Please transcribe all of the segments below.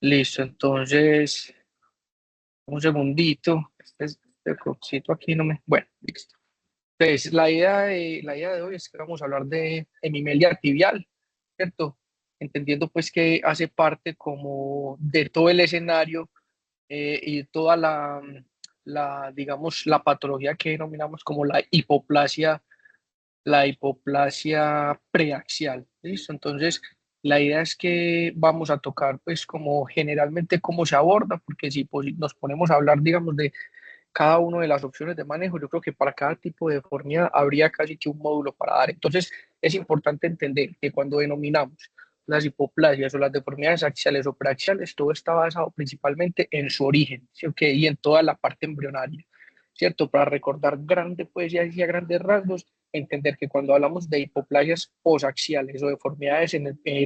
Listo, entonces, un segundito. Este cosito aquí no me. Bueno, listo. Entonces, la idea de hoy es que vamos a hablar de hemimelia tibial, ¿cierto? Entendiendo pues que hace parte como de todo el escenario y toda digamos, la patología que denominamos como la hipoplasia preaxial. ¿Listo? Entonces, la idea es que vamos a tocar, pues, como generalmente cómo se aborda, porque si pues, nos ponemos a hablar, digamos, de cada una de las opciones de manejo, yo creo que para cada tipo de deformidad habría casi que un módulo para dar. Entonces, es importante entender que cuando denominamos las hipoplasias o las deformidades axiales o preaxiales, todo está basado principalmente en su origen, ¿sí? ¿Ok? Y en toda la parte embrionaria, ¿cierto? Para recordar grandes, pues ya decía grandes rasgos, entender que cuando hablamos de hipoplasias posaxiales o deformidades,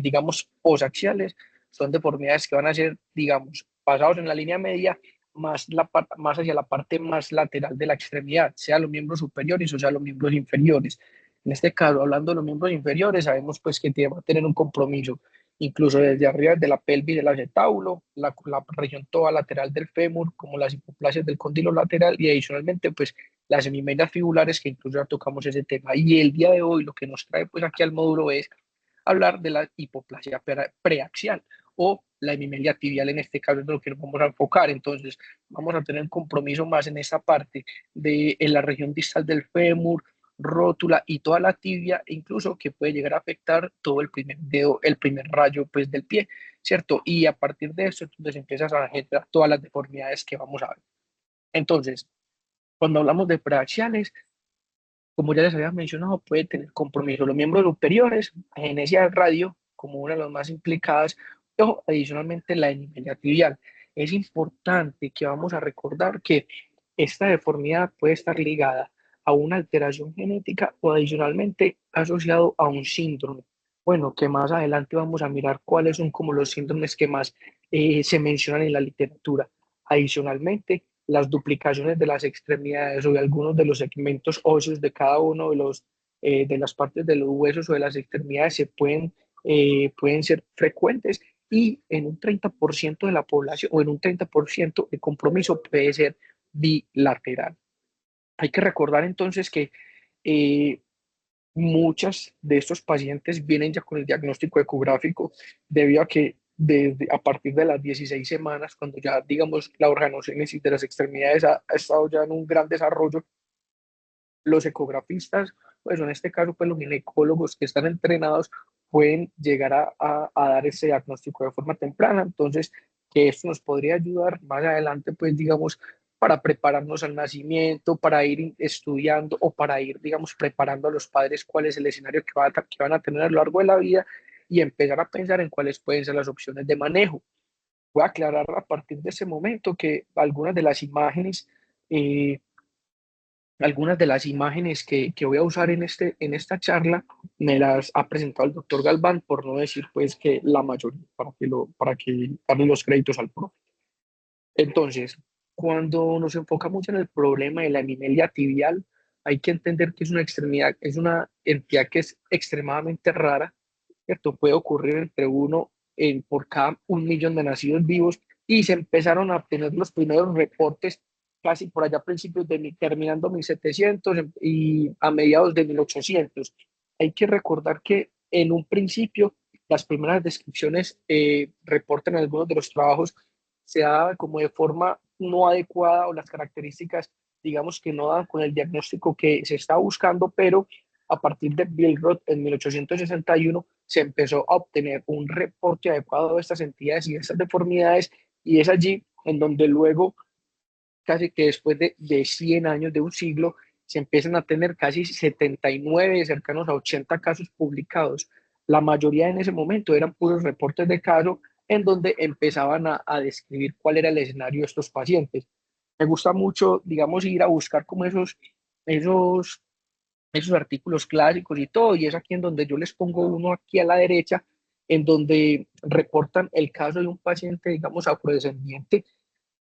digamos, posaxiales, son deformidades que van a ser, digamos, basados en la línea media más hacia la parte más lateral de la extremidad, sea los miembros superiores o sea los miembros inferiores. En este caso, hablando de los miembros inferiores, sabemos pues que va a tener un compromiso incluso desde arriba de la pelvis del acetábulo, la región toda lateral del fémur, como las hipoplasias del cóndilo lateral y adicionalmente pues las hemimelias fibulares que incluso ya tocamos ese tema. Y el día de hoy lo que nos trae pues aquí al módulo es hablar de la hipoplasia preaxial o la hemimelia tibial, en este caso es de lo que nos vamos a enfocar. Entonces, vamos a tener un compromiso más en esa parte de en la región distal del fémur, rótula y toda la tibia, incluso que puede llegar a afectar todo el primer dedo, el primer rayo pues del pie, ¿cierto? Y a partir de eso, entonces empiezas a generar todas las deformidades que vamos a ver. Entonces, cuando hablamos de preaxiales, como ya les había mencionado, puede tener compromiso los miembros superiores, agenesia del radio, como una de las más implicadas, o adicionalmente la hemimelia tibial. Es importante que vamos a recordar que esta deformidad puede estar ligada a una alteración genética o adicionalmente asociado a un síndrome. Bueno, que más adelante vamos a mirar cuáles son como los síndromes que más se mencionan en la literatura. Adicionalmente, las duplicaciones de las extremidades o de algunos de los segmentos óseos de cada uno de las partes de los huesos o de las extremidades pueden ser frecuentes y en un 30% de la población o en un 30% de compromiso puede ser bilateral. Hay que recordar entonces que eh, muchas de estos pacientes vienen ya con el diagnóstico ecográfico debido a que a partir de las 16 semanas, cuando ya, digamos, la organogénesis de las extremidades ha estado ya en un gran desarrollo, los ecografistas, pues en este caso, pues los ginecólogos que están entrenados pueden llegar a dar ese diagnóstico de forma temprana. Entonces, que esto nos podría ayudar más adelante, pues digamos, para prepararnos al nacimiento, para ir estudiando o para ir, digamos, preparando a los padres cuál es el escenario que van a tener a lo largo de la vida y empezar a pensar en cuáles pueden ser las opciones de manejo. Voy a aclarar a partir de ese momento que eh, algunas de las imágenes que voy a usar en esta charla me las ha presentado el doctor Galván, por no decir pues que la mayoría, para que darle los créditos al profe. Entonces, cuando nos enfocamos en el problema de la hemimelia tibial, hay que entender que es una extremidad, es una entidad que es extremadamente rara, ¿cierto? Puede ocurrir entre uno por cada 1 millón de nacidos vivos y se empezaron a obtener los primeros reportes casi por allá a principios terminando 1700 y a mediados de 1800. Hay que recordar que en un principio las primeras descripciones reportan en algunos de los trabajos se daba como de forma no adecuada o las características, digamos que no dan con el diagnóstico que se está buscando, pero a partir de Billroth en 1861 se empezó a obtener un reporte adecuado de estas entidades y de estas deformidades y es allí en donde luego, casi que después de 100 años, de un siglo, se empiezan a tener casi 79, cercanos a 80 casos publicados. La mayoría en ese momento eran puros reportes de caso en donde empezaban a describir cuál era el escenario de estos pacientes. Me gusta mucho, digamos, ir a buscar como esos, esos artículos clásicos y todo, y es aquí en donde yo les pongo uno aquí a la derecha, en donde reportan el caso de un paciente, digamos, afrodescendiente,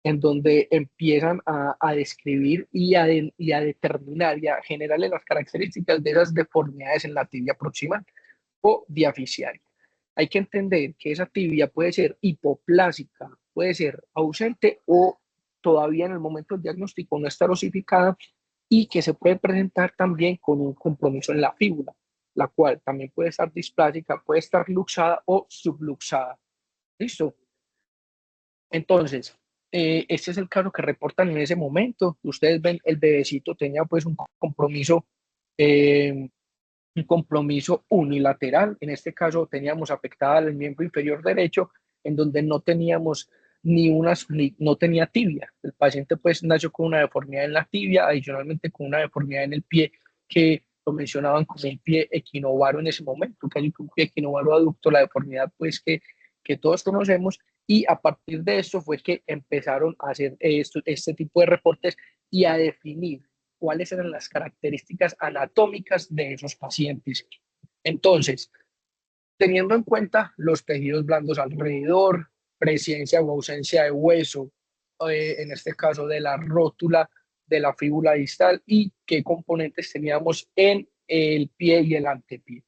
en donde empiezan a describir y a determinar y a generarle las características de esas deformidades en la tibia proximal o diaficial. hay que entender que esa tibia puede ser hipoplásica, puede ser ausente o todavía en el momento del diagnóstico no está osificada y que se puede presentar también con un compromiso en la fíbula, la cual también puede estar displásica, puede estar luxada o subluxada. ¿Listo? Entonces, este es el caso que reportan en ese momento. Ustedes ven, el bebecito tenía pues eh, un compromiso unilateral. En este caso teníamos afectada el miembro inferior derecho, en donde no teníamos no tenía tibia. El paciente pues nació con una deformidad en la tibia, adicionalmente con una deformidad en el pie que lo mencionaban como un pie equinovaro en ese momento, que hay un pie equinovaro aducto, la deformidad pues que todos conocemos, y a partir de esto fue que empezaron a hacer este tipo de reportes y a definir cuáles eran las características anatómicas de esos pacientes. Entonces, teniendo en cuenta los tejidos blandos alrededor, presencia o ausencia de hueso, en este caso de la rótula de la fíbula distal, y qué componentes teníamos en el pie y el antepié.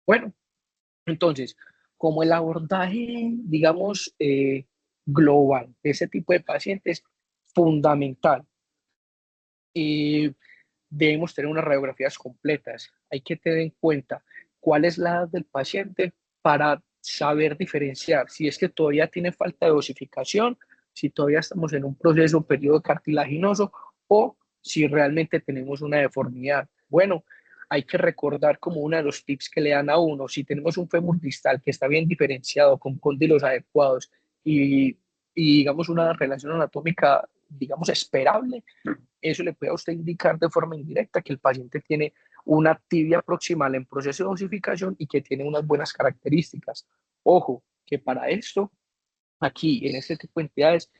Bueno, entonces, como el abordaje, digamos, global de ese tipo de pacientes, fundamental. Eh, Debemos tener unas radiografías completas. Hay que tener en cuenta cuál es la edad del paciente para saber diferenciar si es que todavía tiene falta de osificación, si todavía estamos en un proceso periodo cartilaginoso o si realmente tenemos una deformidad. Bueno, hay que recordar como uno de los tips que le dan a uno, si tenemos un fémur distal que está bien diferenciado, con cóndilos adecuados y digamos una relación anatómica, digamos, esperable, eso le puede a usted indicar de forma indirecta que el paciente tiene una tibia proximal en proceso de osificación y que tiene unas buenas características. Ojo, que para esto, aquí en este tipo de entidades,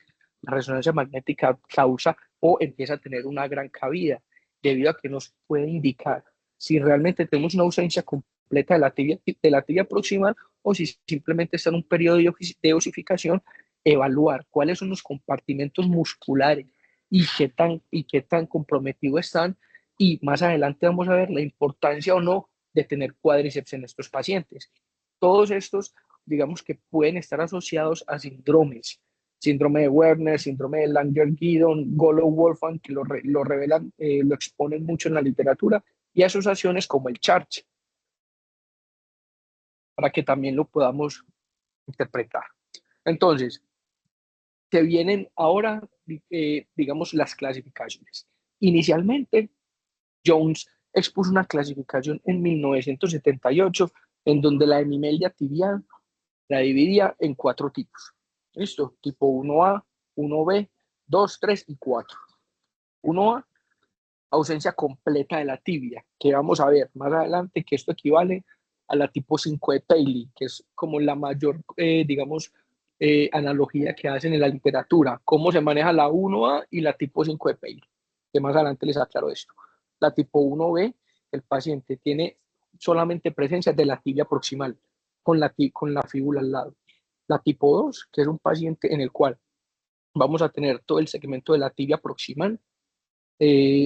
la resonancia magnética causa o empieza a tener una gran cabida, debido a que nos puede indicar si realmente tenemos una ausencia completa de la tibia proximal o si simplemente está en un periodo de osificación, evaluar cuáles son los compartimentos musculares y qué tan comprometidos están. Y más adelante vamos a ver la importancia o no de tener cuádriceps en estos pacientes. Todos estos, digamos que pueden estar asociados a síndromes, síndrome de Werner, síndrome de Langer-Guidon, Golo-Wolfram, que lo revelan, lo exponen mucho en la literatura, y asociaciones como el CHARCH, para que también lo podamos interpretar. Entonces, se vienen ahora, digamos, las clasificaciones. Inicialmente, Jones expuso una clasificación en 1978 en donde la hemimelia tibial la dividía en 4 tipos. ¿Listo? Tipo 1A, 1B, 2, 3 y 4. 1A, ausencia completa de la tibia, que vamos a ver más adelante que esto equivale a la tipo 5 de Paley, que es como la mayor, digamos, analogía que hacen en la literatura, cómo se maneja la 1A y la tipo 5 de Paley, que más adelante les aclaro esto. La tipo 1B, el paciente tiene solamente presencia de la tibia proximal, con la fíbula al lado. La tipo 2, que es un paciente en el cual vamos a tener todo el segmento de la tibia proximal,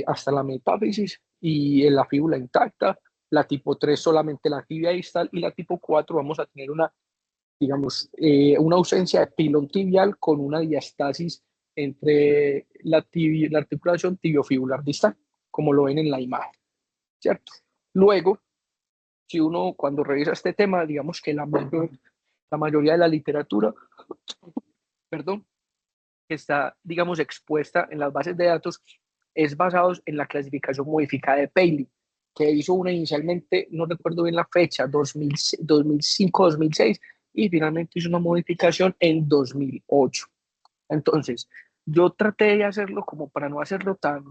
hasta la metáfisis y en la fíbula intacta. La tipo 3 solamente la tibia distal, y la tipo 4 vamos a tener una, digamos, una ausencia de pilón tibial con una diastasis entre la articulación tibiofibular distal, como lo ven en la imagen, ¿cierto? Luego, si uno cuando revisa este tema, digamos que la mayoría de la literatura, perdón, que está, digamos, expuesta en las bases de datos, es basado en la clasificación modificada de Paley, que hizo una inicialmente, no recuerdo bien la fecha, 2005-2006, y finalmente hizo una modificación en 2008. Entonces, yo traté de hacerlo como para no hacerlo tan,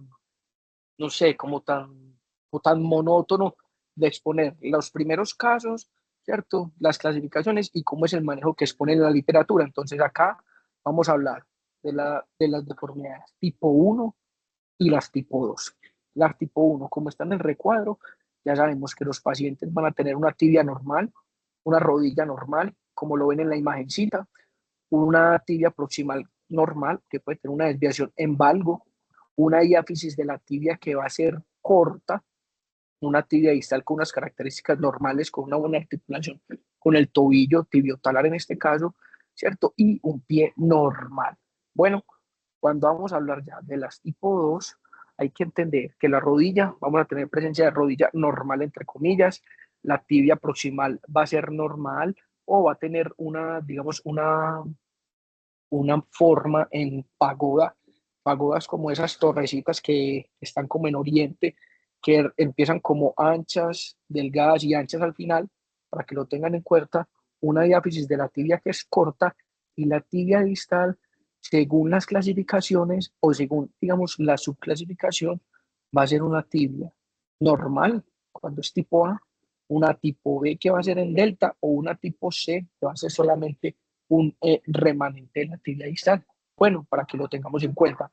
no sé, o tan monótono, de exponer los primeros casos, ¿cierto? Las clasificaciones y cómo es el manejo que expone en la literatura. Entonces, acá vamos a hablar de las deformidades tipo 1 y las tipo 2. Las tipo 1, como está en el recuadro, ya sabemos que los pacientes van a tener una tibia normal, una rodilla normal, como lo ven en la imagencita, una tibia proximal normal, que puede tener una desviación en valgo, una diáfisis de la tibia que va a ser corta, una tibia distal con unas características normales, con una buena articulación con el tobillo tibiotalar en este caso, ¿cierto? Y un pie normal. Bueno, cuando vamos a hablar ya de las tipo 2, hay que entender que la rodilla, vamos a tener presencia de rodilla normal, entre comillas, la tibia proximal va a ser normal o va a tener una, digamos, una forma en pagoda, pagodas como esas torrecitas que están como en Oriente, que empiezan como anchas, delgadas y anchas al final, para que lo tengan en cuenta, una diáfisis de la tibia que es corta y la tibia distal, según las clasificaciones o según, digamos, la subclasificación, va a ser una tibia normal cuando es tipo A, una tipo B que va a ser en delta o una tipo C que va a ser solamente un remanente de la tibia distal. Bueno, para que lo tengamos en cuenta.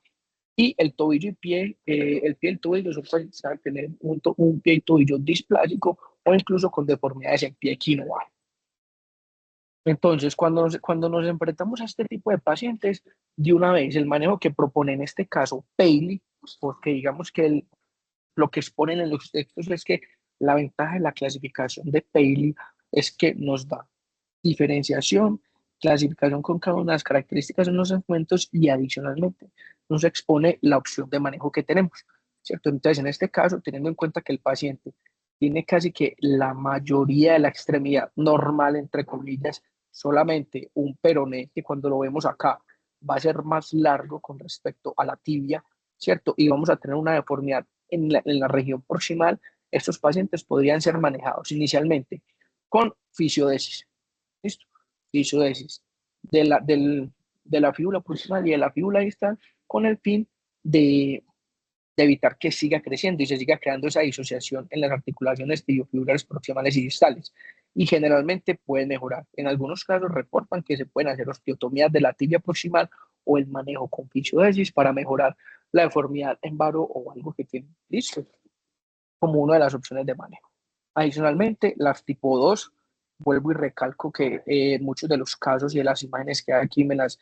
Y el tobillo y pie, el pie y el tobillo son pueden tener un pie y tobillo displásico o incluso con deformidades en pie equinoval. Entonces, cuando nos enfrentamos a este tipo de pacientes, de una vez el manejo que propone en este caso Paley, porque digamos que lo que exponen en los textos es que la ventaja de la clasificación de Paley es que nos da diferenciación, clasificación con cada una de las características en los segmentos y adicionalmente nos expone la opción de manejo que tenemos, ¿cierto? Entonces, en este caso, teniendo en cuenta que el paciente tiene casi que la mayoría de la extremidad normal, entre comillas, solamente un peroné, que cuando lo vemos acá va a ser más largo con respecto a la tibia, ¿cierto? Y vamos a tener una deformidad en la región proximal. Estos pacientes podrían ser manejados inicialmente con fisiodesis. ¿Listo? Fisiodesis de la fíbula proximal y de la fíbula distal con el fin de, de evitar que siga creciendo y se siga creando esa disociación en las articulaciones tibiofibulares proximales y distales. Y generalmente pueden mejorar. En algunos casos reportan que se pueden hacer osteotomías de la tibia proximal o el manejo con fisiodesis para mejorar la deformidad en varo o algo que tienen. Listo, como una de las opciones de manejo. Adicionalmente, las tipo 2, vuelvo y recalco que muchos de los casos y de las imágenes que hay aquí me las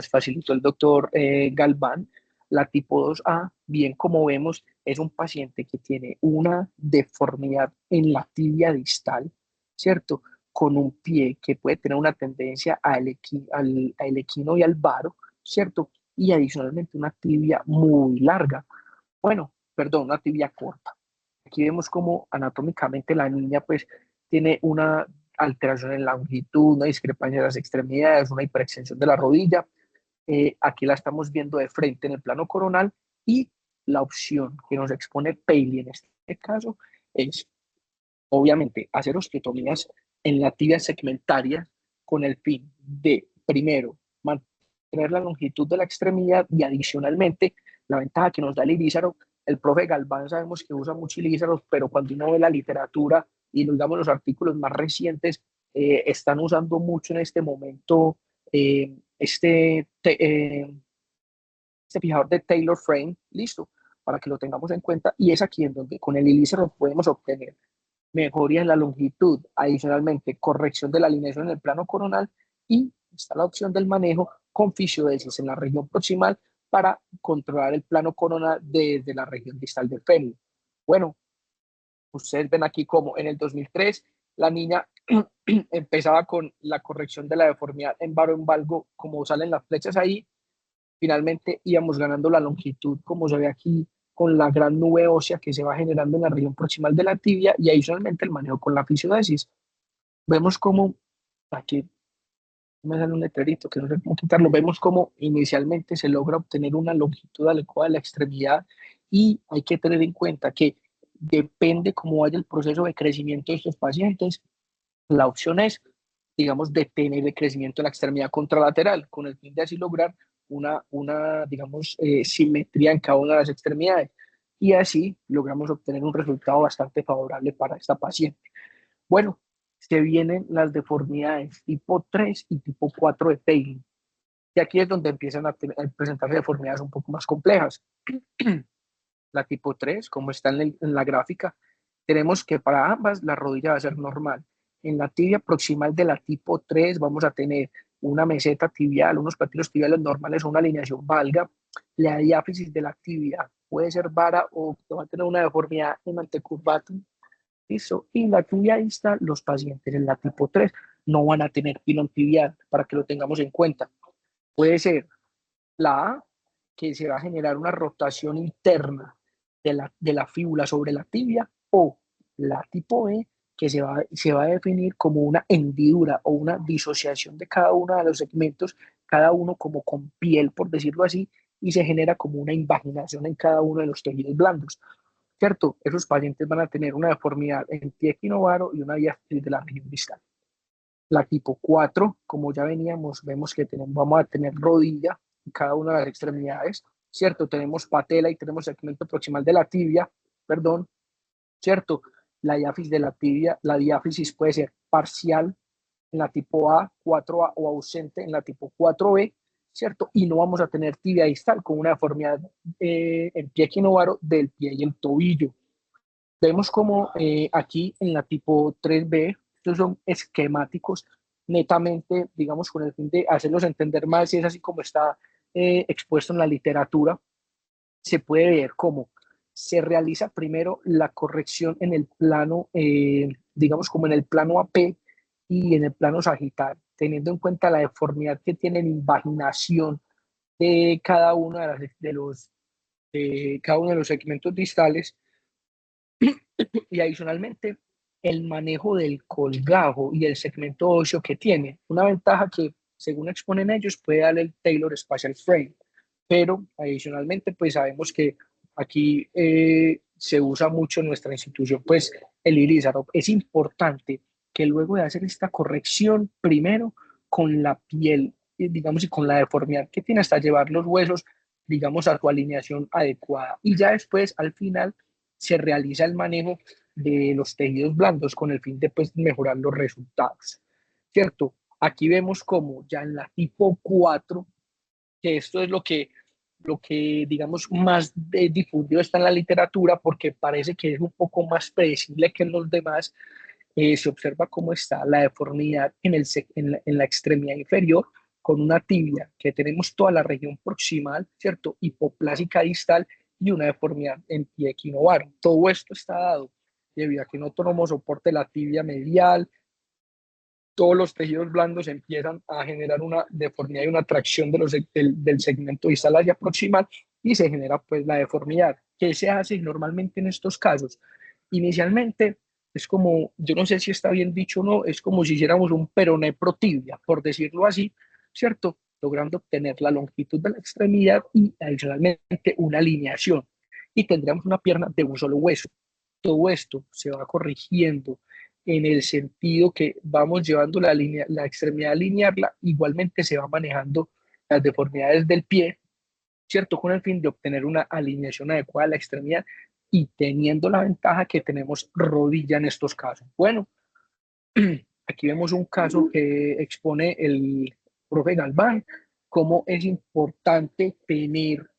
facilitó el doctor Galván. La tipo 2A, bien como vemos, es un paciente que tiene una deformidad en la tibia distal, ¿cierto? Con un pie que puede tener una tendencia al equino y al varo, ¿cierto? Y adicionalmente una tibia muy larga. Bueno, perdón, una tibia corta. Aquí vemos cómo anatómicamente la niña pues tiene una alteración en la longitud, una discrepancia de las extremidades, una hiperextensión de la rodilla. Aquí la estamos viendo de frente en el plano coronal y la opción que nos expone Paley en este caso es obviamente hacer osteotomías en la tibia segmentaria con el fin de, primero, mantener la longitud de la extremidad y adicionalmente la ventaja que nos da el ilízaro. El profe Galván sabemos que usa mucho ilízaros, pero cuando uno ve la literatura y digamos los artículos más recientes, están usando mucho en este momento este fijador de Taylor Frame, listo, para que lo tengamos en cuenta. Y es aquí en donde con el ilízaro podemos obtener mejoría en la longitud, adicionalmente corrección de la alineación en el plano coronal y está la opción del manejo con fisiodesis en la región proximal para controlar el plano coronal desde la región distal del fémur. Bueno, ustedes ven aquí como en el 2003 la niña empezaba con la corrección de la deformidad en varo en valgo, como salen las flechas ahí, finalmente íbamos ganando la longitud, como se ve aquí, con la gran nube ósea que se va generando en la región proximal de la tibia y adicionalmente el manejo con la fisiodesis. Vemos cómo, aquí me sale un letrerito que no sé cómo quitarlo, vemos cómo inicialmente se logra obtener una longitud adecuada de la extremidad y hay que tener en cuenta que depende cómo vaya el proceso de crecimiento de estos pacientes, la opción es, digamos, detener el crecimiento de la extremidad contralateral con el fin de así lograr digamos, simetría en cada una de las extremidades. Y así logramos obtener un resultado bastante favorable para esta paciente. Bueno, se vienen las deformidades tipo 3 y tipo 4 de Paley. Y aquí es donde empiezan a presentarse deformidades un poco más complejas. La tipo 3, como está en la gráfica, tenemos que para ambas la rodilla va a ser normal. En la tibia proximal de la tipo 3 vamos a tener una meseta tibial, unos platinos tibiales normales o una alineación valga. La diáfisis de la tibia puede ser vara o va a tener una deformidad en antecurvatum ¿Listo? Y la tibia distal, los pacientes en la tipo 3 no van a tener pilón tibial, para que lo tengamos en cuenta. Puede ser la A, que se va a generar una rotación interna de la fíbula sobre la tibia, o la tipo B, que se va a definir como una hendidura o una disociación de cada uno de los segmentos, cada uno como con piel, por decirlo así, y se genera como una invaginación en cada uno de los tejidos blandos. ¿Cierto? Esos pacientes van a tener una deformidad en pie equinovaro y una diáfisis de la región distal. La tipo 4, como ya veníamos, vemos que vamos a tener rodilla en cada una de las extremidades, ¿cierto? Tenemos patela y tenemos segmento proximal de la tibia, perdón, ¿cierto? La diáfisis de la tibia, la diáfisis puede ser parcial en la tipo A, 4A o ausente en la tipo 4B, ¿cierto? Y no vamos a tener tibia distal con una deformidad en pie equinovaro del pie y el tobillo. Vemos como aquí en la tipo 3B, estos son esquemáticos netamente, digamos, con el fin de hacerlos entender más, y es así como está expuesto en la literatura. Se puede ver cómo se realiza primero la corrección en el plano, digamos, como en el plano AP y en el plano sagital, teniendo en cuenta la deformidad que tiene en invaginación de cada uno cada uno de los segmentos distales, y adicionalmente el manejo del colgajo y el segmento óseo que tiene. Una ventaja que, según exponen ellos, puede dar el Taylor Spatial Frame, pero adicionalmente pues sabemos que aquí se usa mucho en nuestra institución pues el Irizarov. Es importante que luego de hacer esta corrección, primero con la piel, digamos, y con la deformidad que tiene, hasta llevar los huesos, digamos, a su alineación adecuada. Y ya después, al final, se realiza el manejo de los tejidos blandos con el fin de pues, mejorar los resultados, ¿cierto? Aquí vemos como ya en la tipo 4, que esto es lo que digamos más difundido está en la literatura, porque parece que es un poco más predecible que en los demás. Se observa cómo está la deformidad en la extremidad inferior, con una tibia que tenemos toda la región proximal, ¿cierto? Hipoplásica distal, y una deformidad en pie equinovaro. Todo esto está dado debido a que no tenemos soporte de la tibia medial. Todos los tejidos blandos empiezan a generar una deformidad y una tracción del segmento distal hacia proximal, y se genera pues la deformidad. ¿Qué se hace normalmente en estos casos? Inicialmente es como, yo no sé si está bien dicho o no, es como si hiciéramos un peroné protibia, por decirlo así, ¿cierto? Logrando obtener la longitud de la extremidad y adicionalmente una alineación. Y tendríamos una pierna de un solo hueso. Todo esto se va corrigiendo en el sentido que vamos llevando la extremidad a alinearla, igualmente se va manejando las deformidades del pie, ¿cierto? Con el fin de obtener una alineación adecuada de la extremidad y teniendo la ventaja que tenemos rodilla en estos casos. Bueno, aquí vemos un caso que expone el profe Galván, cómo es importante tener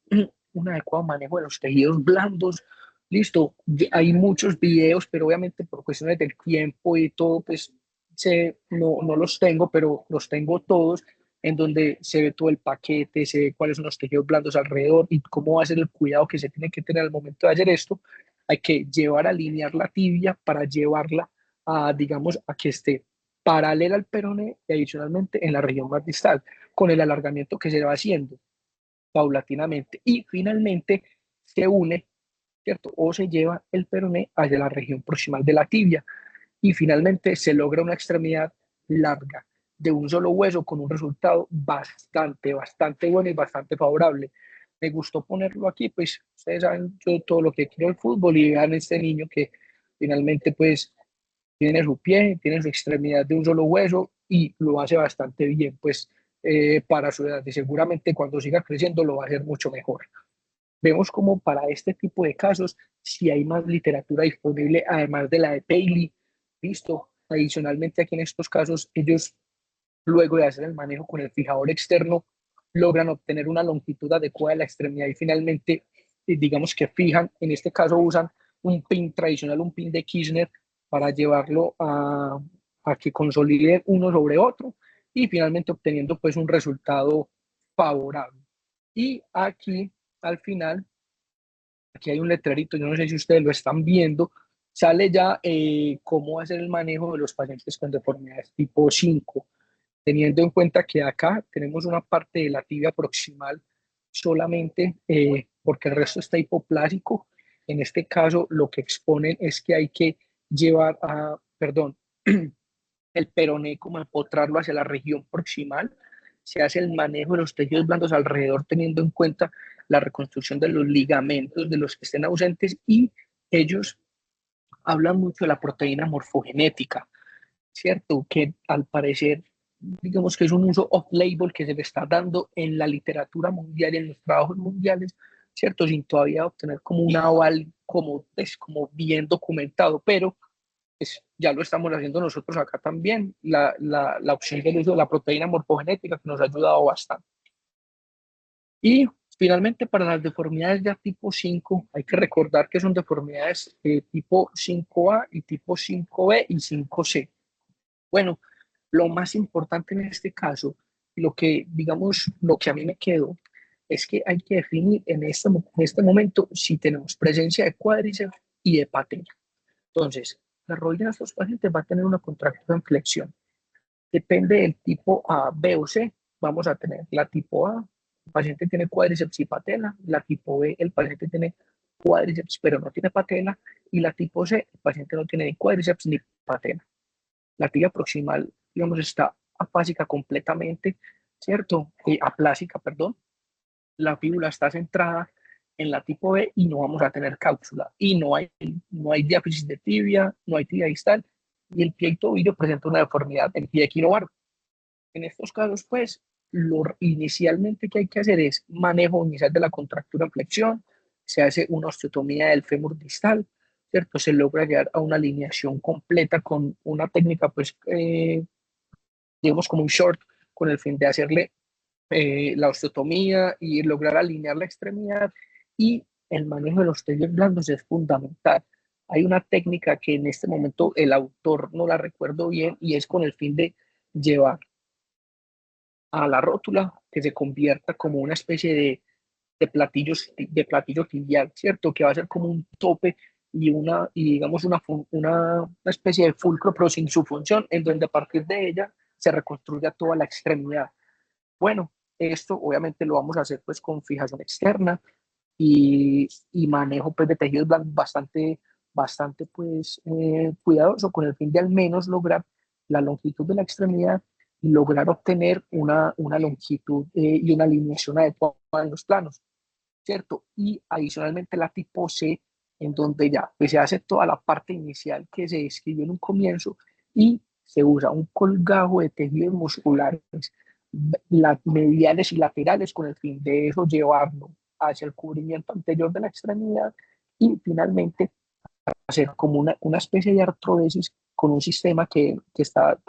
un adecuado manejo de los tejidos blandos. Listo, hay muchos videos, pero obviamente por cuestiones del tiempo y todo, pues no los tengo, pero los tengo todos, en donde se ve todo el paquete, se ve cuáles son los tejidos blandos alrededor y cómo va a ser el cuidado que se tiene que tener al momento de hacer esto. Hay que llevar a alinear la tibia para llevarla digamos, a que esté paralela al peroné y adicionalmente en la región más distal, con el alargamiento que se va haciendo paulatinamente. Y finalmente se une, ¿cierto? O se lleva el peroné hacia la región proximal de la tibia. Y finalmente se logra una extremidad larga de un solo hueso con un resultado bastante bueno y bastante favorable. Me gustó ponerlo aquí, pues ustedes saben yo todo lo que quiero el fútbol, y vean este niño que finalmente pues tiene su pie, tiene su extremidad de un solo hueso y lo hace bastante bien, pues para su edad, y seguramente cuando siga creciendo lo va a hacer mucho mejor. Vemos como para este tipo de casos, si hay más literatura disponible, además de la de Bailey, listo. Adicionalmente, aquí en estos casos, ellos, luego de hacer el manejo con el fijador externo, logran obtener una longitud adecuada de la extremidad y finalmente, digamos que fijan, en este caso usan un pin tradicional, un pin de Kirchner, para llevarlo a que consolide uno sobre otro y finalmente obteniendo pues un resultado favorable. Y aquí, al final, aquí hay un letrerito, yo no sé si ustedes lo están viendo, sale ya cómo hacer el manejo de los pacientes con deformidades tipo 5, teniendo en cuenta que acá tenemos una parte de la tibia proximal solamente, porque el resto está hipoplásico. En este caso, lo que exponen es que hay que llevar a, perdón, el peroné, como empotrarlo hacia la región proximal. Se hace el manejo de los tejidos blandos alrededor, teniendo en cuenta la reconstrucción de los ligamentos de los que estén ausentes, y ellos hablan mucho de la proteína morfogenética, ¿cierto? Que al parecer, digamos que es un uso off-label que se le está dando en la literatura mundial y en los trabajos mundiales, ¿cierto? Sin todavía obtener como un aval como, pues, como bien documentado, pero pues, ya lo estamos haciendo nosotros acá también, la opción del uso de la proteína morfogenética que nos ha ayudado bastante. Y finalmente, para las deformidades ya tipo 5 hay que recordar que son deformidades tipo 5A y tipo 5B y 5C. Bueno, lo más importante en este caso, lo que, digamos, lo que a mí me quedó, es que hay que definir en este momento si tenemos presencia de cuádriceps y de patela. Entonces, la rodilla de estos pacientes va a tener una contractura en flexión. Depende del tipo A, B o C. Vamos a tener la tipo A, el paciente tiene cuádriceps y patela; la tipo B, el paciente tiene cuádriceps pero no tiene patela; y la tipo C, el paciente no tiene ni cuádriceps ni patela. La tibia proximal, digamos, está apásica completamente, ¿cierto? Aplásica, perdón. La fíbula está centrada en la tipo B y no vamos a tener cápsula. Y no hay diáfisis de tibia, no hay tibia distal, y el pie y tobillo presenta una deformidad en pie equinovargo. En estos casos, pues, lo inicialmente que hay que hacer es manejo inicial de la contractura en flexión, se hace una osteotomía del fémur distal, ¿cierto? Se logra llegar a una alineación completa con una técnica, pues, digamos como un short, con el fin de hacerle la osteotomía y lograr alinear la extremidad. Y el manejo de los tejidos blandos es fundamental. Hay una técnica que en este momento el autor no la recuerdo bien, y es con el fin de llevar a la rótula que se convierta como una especie de platillo tibial, ¿cierto? Que va a ser como un tope y digamos una especie de fulcro, pero sin su función, en donde a partir de ella se reconstruya toda la extremidad. Bueno, esto obviamente lo vamos a hacer pues con fijación externa y manejo pues de tejidos blandos bastante pues cuidadoso, con el fin de al menos lograr la longitud de la extremidad y lograr obtener una longitud y una alineación adecuada en los planos, ¿cierto? Y adicionalmente la tipo C, en donde ya pues, se hace toda la parte inicial que se describió en un comienzo, y se usa un colgajo de tejidos musculares mediales y laterales con el fin de eso llevarlo hacia el cubrimiento anterior de la extremidad, y finalmente hacer como una especie de artrodesis con un sistema que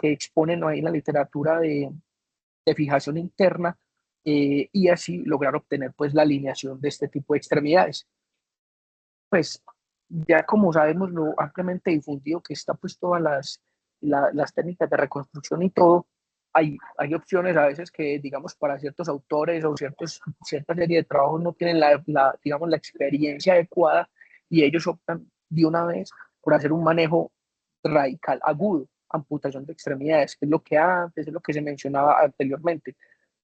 exponen ahí en la literatura de fijación interna, y así lograr obtener pues la alineación de este tipo de extremidades. Pues ya como sabemos lo ampliamente difundido que está pues todas las técnicas de reconstrucción y todo, hay opciones a veces que digamos para ciertos autores o cierta serie de trabajos no tienen digamos, la experiencia adecuada, y ellos optan de una vez por hacer un manejo radical, agudo, amputación de extremidades, que es lo que antes, es lo que se mencionaba anteriormente,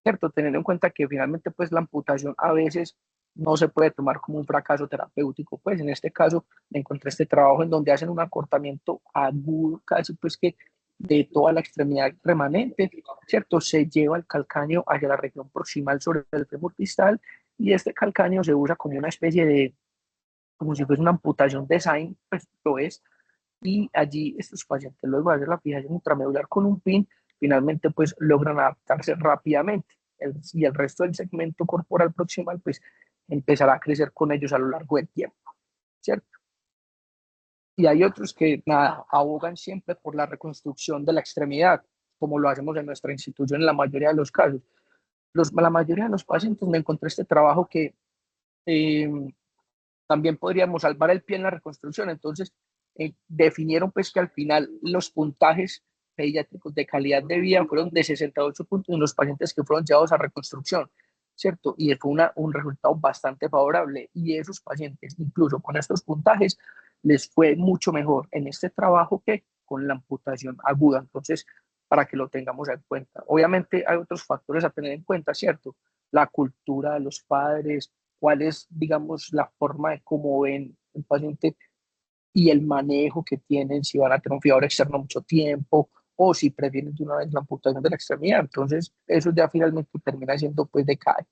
¿cierto? Teniendo en cuenta que finalmente pues la amputación a veces no se puede tomar como un fracaso terapéutico. Pues en este caso me encontré este trabajo en donde hacen un acortamiento agudo, casi pues que de toda la extremidad remanente, ¿cierto? Se lleva el calcáneo hacia la región proximal sobre el fémur distal, y este calcáneo se usa como una especie de, como si fuese una amputación de Sain, pues lo es, y allí estos pacientes luego de hacer la fijación intramedular con un pin, finalmente pues logran adaptarse rápidamente, y el resto del segmento corporal proximal pues empezará a crecer con ellos a lo largo del tiempo, ¿cierto? Y hay otros que nada, abogan siempre por la reconstrucción de la extremidad, como lo hacemos en nuestra institución en la mayoría de los casos. La mayoría de los pacientes me encontré este trabajo que eh, también podríamos salvar el pie en la reconstrucción. Entonces, definieron pues que al final los puntajes pediátricos de calidad de vida fueron de 68 puntos en los pacientes que fueron llevados a reconstrucción, ¿cierto? Y fue un resultado bastante favorable. Y esos pacientes, incluso con estos puntajes, les fue mucho mejor en este trabajo que con la amputación aguda. Entonces, para que lo tengamos en cuenta. Obviamente hay otros factores a tener en cuenta, ¿cierto? La cultura de los padres, cuál es, digamos, la forma de cómo ven el paciente y el manejo que tienen, si van a tener un fijador externo mucho tiempo o si prefieren de una vez la amputación de la extremidad. Entonces, eso ya finalmente termina siendo pues de cada.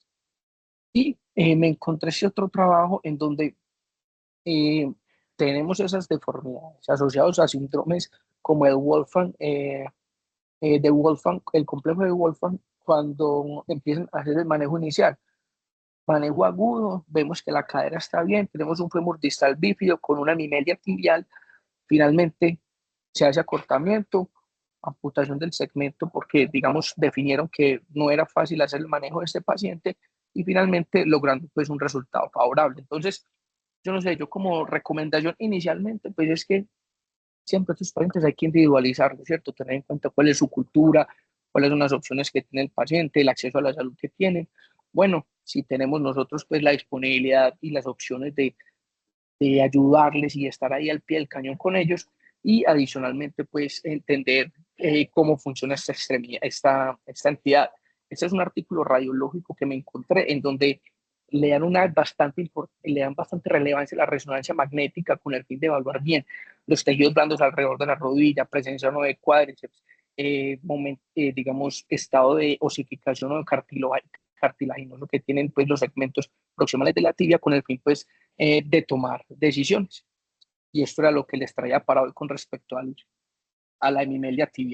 Y me encontré ese otro trabajo en donde eh, tenemos esas deformidades asociadas a síndromes como el Wolfram, de Wolfram, el complejo de Wolfram, cuando empiezan a hacer el manejo inicial. Manejo agudo, vemos que la cadera está bien, tenemos un fémur distal bífido con una hemimelia tibial. Finalmente se hace acortamiento, amputación del segmento porque, digamos, definieron que no era fácil hacer el manejo de este paciente y finalmente logrando pues un resultado favorable. Entonces, yo no sé, yo como recomendación inicialmente, pues es que siempre tus pacientes hay que individualizarlo, ¿cierto? Tener en cuenta cuál es su cultura, cuáles son las opciones que tiene el paciente, el acceso a la salud que tiene. Bueno, si tenemos nosotros pues la disponibilidad y las opciones de ayudarles y estar ahí al pie del cañón con ellos y adicionalmente pues entender cómo funciona esta extremidad, esta entidad. Este es un artículo radiológico que me encontré en donde le dan bastante relevancia a la resonancia magnética con el fin de evaluar bien los tejidos blandos alrededor de la rodilla, presencia o no de cuádriceps, digamos, estado de osificación o de cartilaginoso que tienen pues los segmentos proximales de la tibia con el fin pues de tomar decisiones. Y esto era lo que les traía para hoy con respecto a la hemimelia tibial.